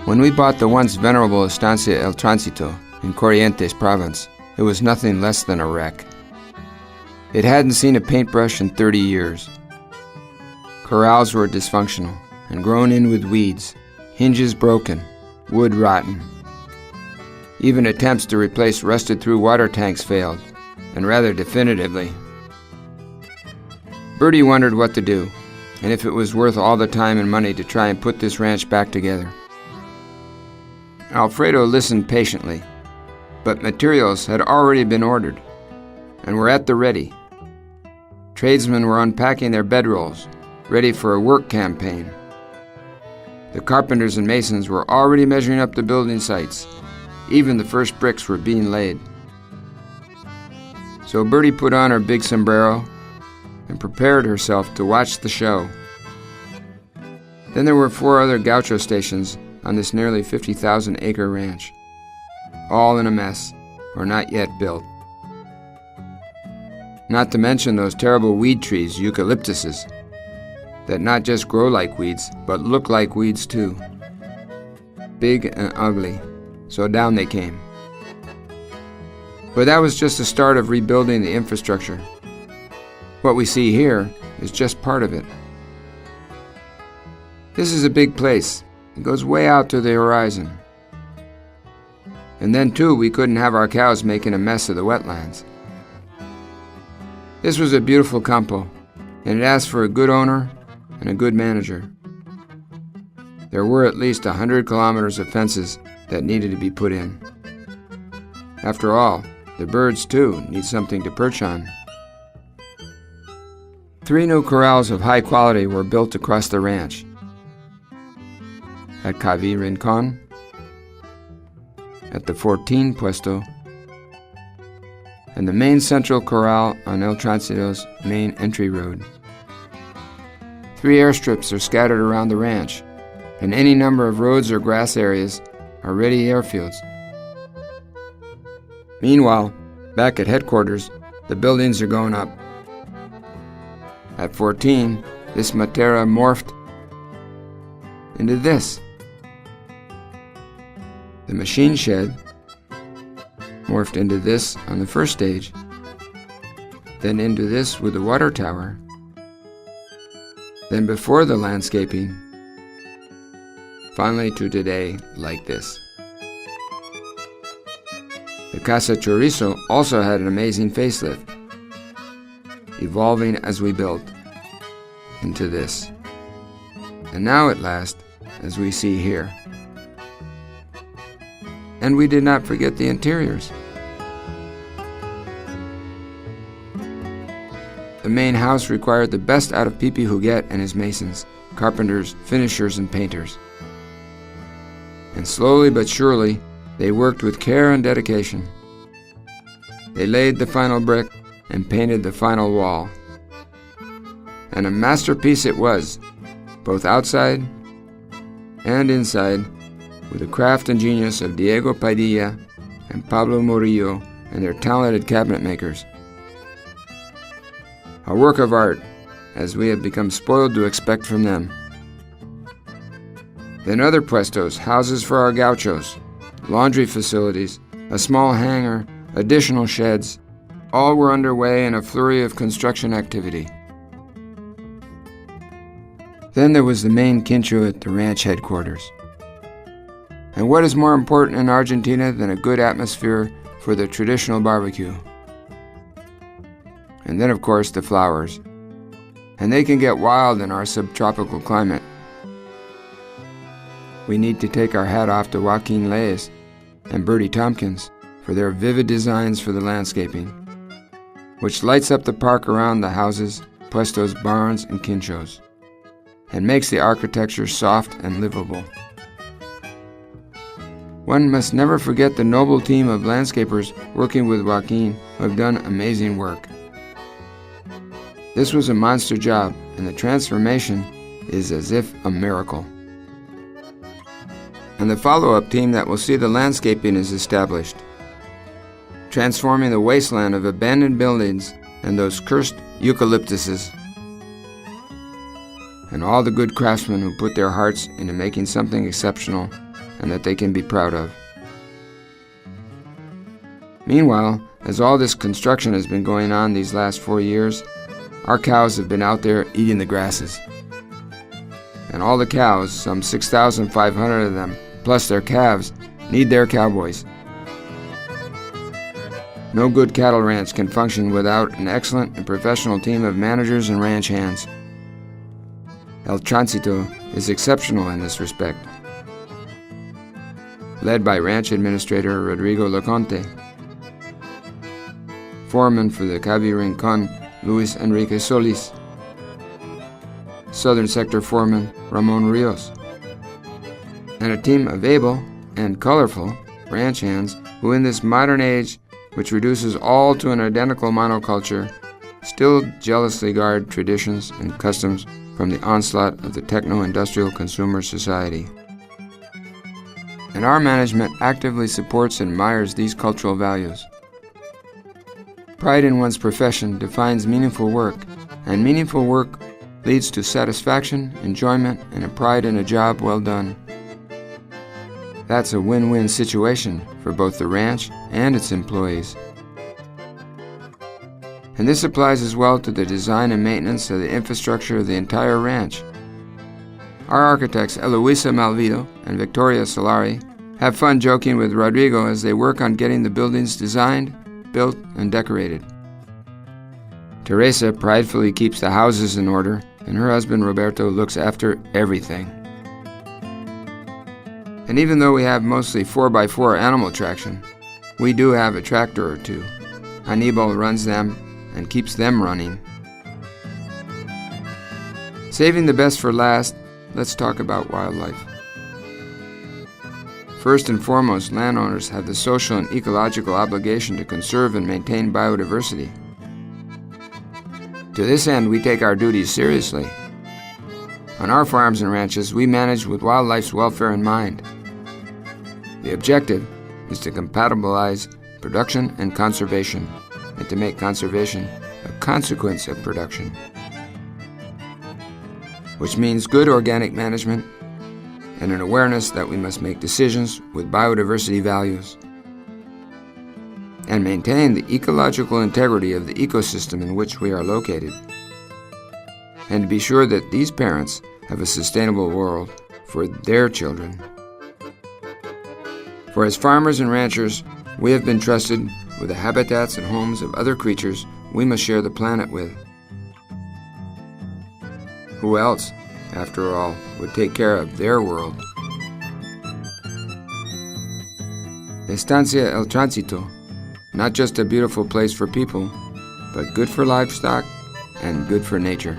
When we bought the once venerable Estancia El Tránsito in Corrientes province, it was nothing less than a wreck. It hadn't seen a paintbrush in 30 years. Corrals were dysfunctional and grown in with weeds, hinges broken, wood rotten. Even attempts to replace rusted-through water tanks failed, and rather definitively. Bertie wondered what to do, and if it was worth all the time and money to try and put this ranch back together. Alfredo listened patiently, but materials had already been ordered, and were at the ready. Tradesmen were unpacking their bedrolls, ready for a work campaign. The carpenters and masons were already measuring up the building sites. Even the first bricks were being laid. So Bertie put on her big sombrero and prepared herself to watch the show. Then there were 4 other gaucho stations on this nearly 50,000-acre ranch, all in a mess, or not yet built. Not to mention those terrible weed trees, eucalyptuses, that not just grow like weeds, but look like weeds too. Big and ugly, so down they came. But that was just the start of rebuilding the infrastructure. What we see here is just part of it. This is a big place. It goes way out to the horizon. And then too, we couldn't have our cows making a mess of the wetlands. This was a beautiful campo, and it asked for a good owner and a good manager. There were at least 100 kilometers of fences that needed to be put in. After all, the birds too need something to perch on. 3 new corrals of high quality were built across the ranch. At Cavi Rincon, at the 14 Puesto, and the main central corral on El Tránsito's main entry road. 3 airstrips are scattered around the ranch, and any number of roads or grass areas are ready airfields. Meanwhile, back at headquarters, the buildings are going up. At 14, this matera morphed into this. The machine shed morphed into this on the first stage, then into this with the water tower, then before the landscaping, finally to today like this. The Casa Chorizo also had an amazing facelift, evolving as we built into this. And now at last, as we see here. And we did not forget the interiors. The main house required the best out of Pipi Huguet and his masons, carpenters, finishers, and painters. And slowly but surely, they worked with care and dedication. They laid the final brick and painted the final wall. And a masterpiece it was, both outside and inside, with the craft and genius of Diego Padilla and Pablo Murillo and their talented cabinet makers. A work of art, as we have become spoiled to expect from them. Then other puestos, houses for our gauchos, laundry facilities, a small hangar, additional sheds, all were underway in a flurry of construction activity. Then there was the main quincho at the ranch headquarters. And what is more important in Argentina than a good atmosphere for the traditional barbecue? And then, of course, the flowers. And they can get wild in our subtropical climate. We need to take our hat off to Joaquin Leyes and Bertie Tompkins for their vivid designs for the landscaping, which lights up the park around the houses, puestos, barns, and quinchos, and makes the architecture soft and livable. One must never forget the noble team of landscapers working with Joaquin who have done amazing work. This was a monster job, and the transformation is as if a miracle. And the follow-up team that will see the landscaping is established, transforming the wasteland of abandoned buildings and those cursed eucalyptuses. And all the good craftsmen who put their hearts into making something exceptional and that they can be proud of. Meanwhile, as all this construction has been going on these last 4 years, our cows have been out there eating the grasses. And all the cows, some 6,500 of them, plus their calves, need their cowboys. No good cattle ranch can function without an excellent and professional team of managers and ranch hands. El Tránsito is exceptional in this respect. Led by Ranch Administrator Rodrigo Leconte, Foreman for the Cabi Rincon, Luis Enrique Solis, Southern Sector Foreman Ramon Rios, and a team of able and colorful ranch hands who in this modern age, which reduces all to an identical monoculture, still jealously guard traditions and customs from the onslaught of the techno-industrial consumer society. And our management actively supports and admires these cultural values. Pride in one's profession defines meaningful work, and meaningful work leads to satisfaction, enjoyment, and a pride in a job well done. That's a win-win situation for both the ranch and its employees. And this applies as well to the design and maintenance of the infrastructure of the entire ranch. Our architects Eloisa Malvido and Victoria Solari have fun joking with Rodrigo as they work on getting the buildings designed, built, and decorated. Teresa pridefully keeps the houses in order, and her husband Roberto looks after everything. And even though we have mostly 4x4 animal traction, we do have a tractor or two. Anibal runs them and keeps them running. Saving the best for last, let's talk about wildlife. First and foremost, landowners have the social and ecological obligation to conserve and maintain biodiversity. To this end, we take our duties seriously. On our farms and ranches, we manage with wildlife's welfare in mind. The objective is to compatibilize production and conservation, and to make conservation a consequence of production, which means good organic management and an awareness that we must make decisions with biodiversity values and maintain the ecological integrity of the ecosystem in which we are located, and to be sure that these parents have a sustainable world for their children. For as farmers and ranchers, we have been trusted with the habitats and homes of other creatures we must share the planet with. Who else, after all, would take care of their world? Estancia El Tránsito, not just a beautiful place for people, but good for livestock and good for nature.